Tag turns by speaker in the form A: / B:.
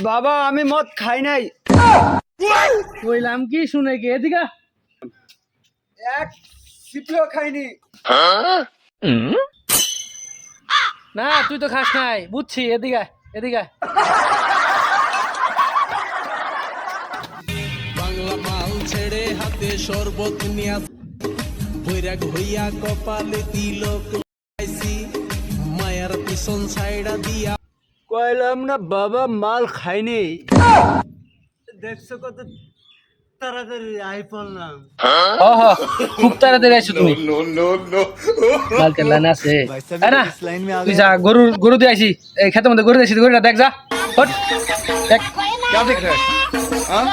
A: বাবা আমি মদ খাই নাই।
B: কইলাম কি শুনে কি এদিকে
A: এক সিপিও খাইনি।
B: না তুই তো খাস নাই বুঝছি এদিকে এদিকে
C: বাংলা মাল ছেড়ে হাতে শরবত নিয়া বৈরাগ হইয়া কপালে তিলক লাগাইছি মায়ার পিছন ছাইড়া দিয়া
A: কইলাম না বাবা মাল খাইনি। দেখছো কত তাড়াতাড়ি আই পড়লাম।
B: খুব তাড়াতাড়ি আইছো তুমি কালকে লাইন আছে না তুই যা গরু দিয়ে আইছি এই ক্ষেতের মধ্যে গরু দিয়েছি গরুটা দেখ যা হট দেখ
A: क्या देख रहे हैं? हाँ?